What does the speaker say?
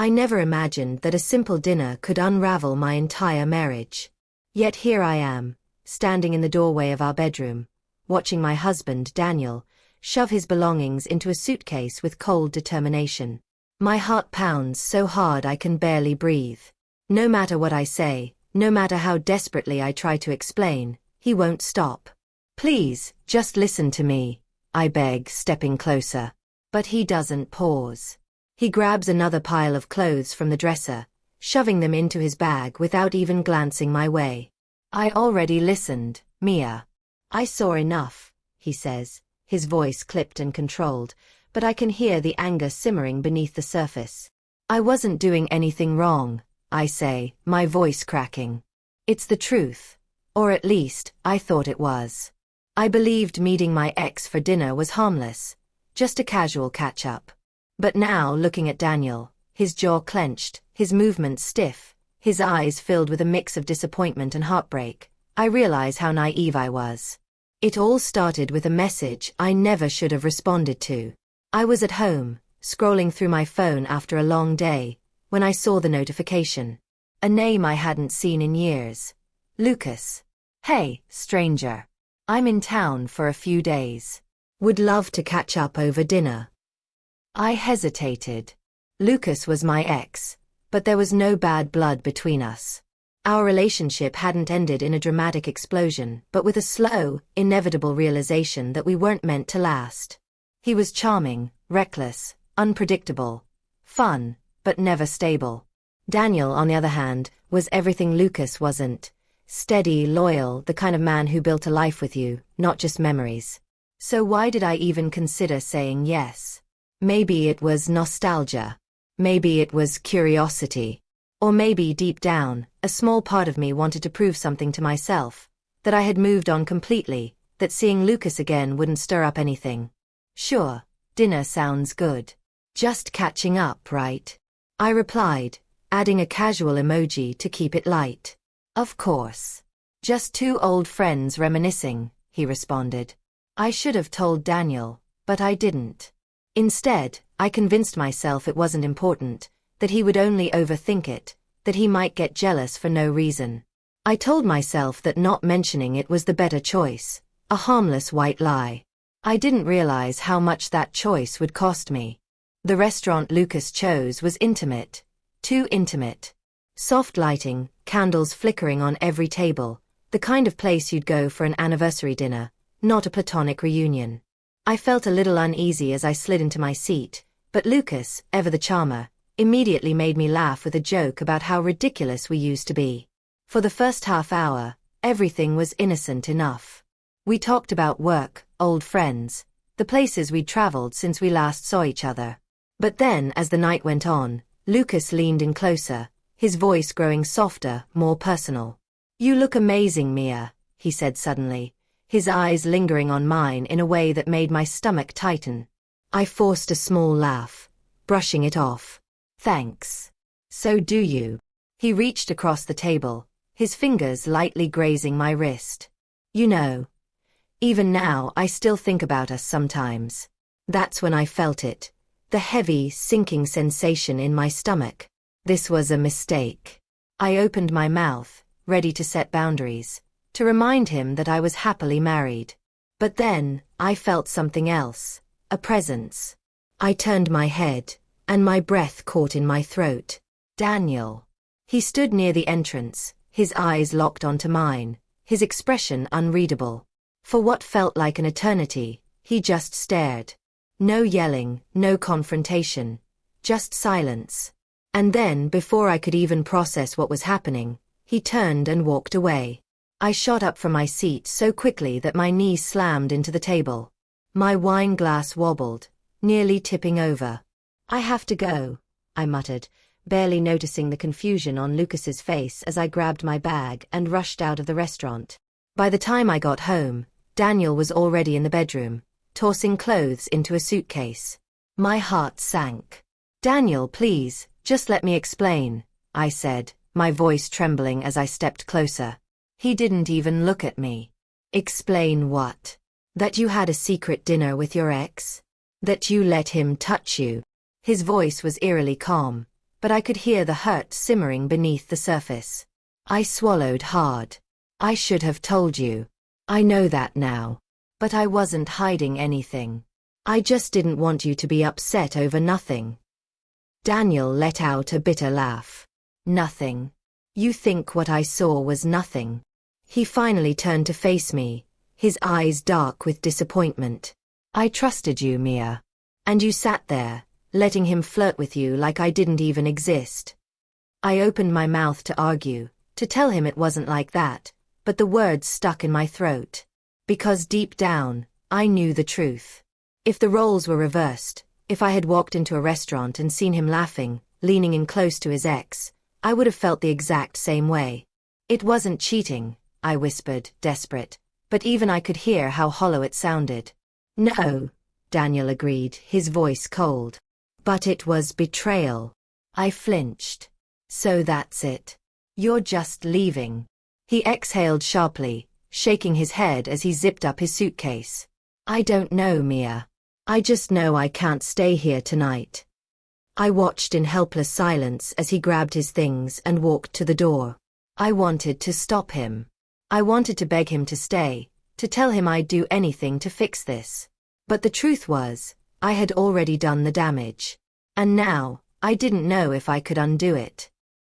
I never imagined that a simple dinner could unravel my entire marriage. Yet here I am, standing in the doorway of our bedroom, watching my husband, Daniel, shove his belongings into a suitcase with cold determination. My heart pounds so hard I can barely breathe. No matter what I say, no matter how desperately I try to explain, he won't stop. Please, just listen to me, I beg, stepping closer. But he doesn't pause. He grabs another pile of clothes from the dresser, shoving them into his bag without even glancing my way. I already listened, Mia. I saw enough, he says, his voice clipped and controlled, but I can hear the anger simmering beneath the surface. I wasn't doing anything wrong, I say, my voice cracking. It's the truth. Or at least, I thought it was. I believed meeting my ex for dinner was harmless, just a casual catch-up. But now, looking at Daniel, his jaw clenched, his movements stiff, his eyes filled with a mix of disappointment and heartbreak, I realize how naive I was. It all started with a message I never should have responded to. I was at home, scrolling through my phone after a long day, when I saw the notification. A name I hadn't seen in years. Lucas. Hey, stranger. I'm in town for a few days. Would love to catch up over dinner. I hesitated. Lucas was my ex, but there was no bad blood between us. Our relationship hadn't ended in a dramatic explosion, but with a slow, inevitable realization that we weren't meant to last. He was charming, reckless, unpredictable, fun, but never stable. Daniel, on the other hand, was everything Lucas wasn't. Steady, loyal, the kind of man who built a life with you, not just memories. So why did I even consider saying yes? Maybe it was nostalgia. Maybe it was curiosity. Or maybe deep down, a small part of me wanted to prove something to myself, that I had moved on completely, that seeing Lucas again wouldn't stir up anything. Sure, dinner sounds good. Just catching up, right? I replied, adding a casual emoji to keep it light. Of course. Just two old friends reminiscing, he responded. I should have told Daniel, but I didn't. Instead, I convinced myself it wasn't important, that he would only overthink it, that he might get jealous for no reason. I told myself that not mentioning it was the better choice, a harmless white lie. I didn't realize how much that choice would cost me. The restaurant Lucas chose was intimate. Too intimate. Soft lighting, candles flickering on every table, the kind of place you'd go for an anniversary dinner, not a platonic reunion. I felt a little uneasy as I slid into my seat, but Lucas, ever the charmer, immediately made me laugh with a joke about how ridiculous we used to be. For the first half hour, everything was innocent enough. We talked about work, old friends, the places we'd traveled since we last saw each other. But then, as the night went on, Lucas leaned in closer, his voice growing softer, more personal. You look amazing, Mia, he said suddenly, his eyes lingering on mine in a way that made my stomach tighten. I forced a small laugh, brushing it off. Thanks. So do you. He reached across the table, his fingers lightly grazing my wrist. You know, even now I still think about us sometimes. That's when I felt it, the heavy, sinking sensation in my stomach. This was a mistake. I opened my mouth, ready to set boundaries, to remind him that I was happily married. But then, I felt something else, a presence. I turned my head, and my breath caught in my throat. Daniel. He stood near the entrance, his eyes locked onto mine, his expression unreadable. For what felt like an eternity, he just stared. No yelling, no confrontation, just silence. And then, before I could even process what was happening, he turned and walked away. I shot up from my seat so quickly that my knees slammed into the table. My wine glass wobbled, nearly tipping over. I have to go, I muttered, barely noticing the confusion on Lucas's face as I grabbed my bag and rushed out of the restaurant. By the time I got home, Daniel was already in the bedroom, tossing clothes into a suitcase. My heart sank. Daniel, please, just let me explain, I said, my voice trembling as I stepped closer. He didn't even look at me. Explain what? That you had a secret dinner with your ex? That you let him touch you? His voice was eerily calm, but I could hear the hurt simmering beneath the surface. I swallowed hard. I should have told you. I know that now. But I wasn't hiding anything. I just didn't want you to be upset over nothing. Daniel let out a bitter laugh. Nothing. You think what I saw was nothing. He finally turned to face me, his eyes dark with disappointment. I trusted you, Mia. And you sat there, letting him flirt with you like I didn't even exist. I opened my mouth to argue, to tell him it wasn't like that, but the words stuck in my throat. Because deep down, I knew the truth. If the roles were reversed, if I had walked into a restaurant and seen him laughing, leaning in close to his ex, I would have felt the exact same way. It wasn't cheating, I whispered, desperate, but even I could hear how hollow it sounded. No, Daniel agreed, his voice cold. But it was betrayal. I flinched. So that's it. You're just leaving. He exhaled sharply, shaking his head as he zipped up his suitcase. I don't know, Mia. I just know I can't stay here tonight. I watched in helpless silence as he grabbed his things and walked to the door. I wanted to stop him. I wanted to beg him to stay, to tell him I'd do anything to fix this. But the truth was, I had already done the damage. And now, I didn't know if I could undo it.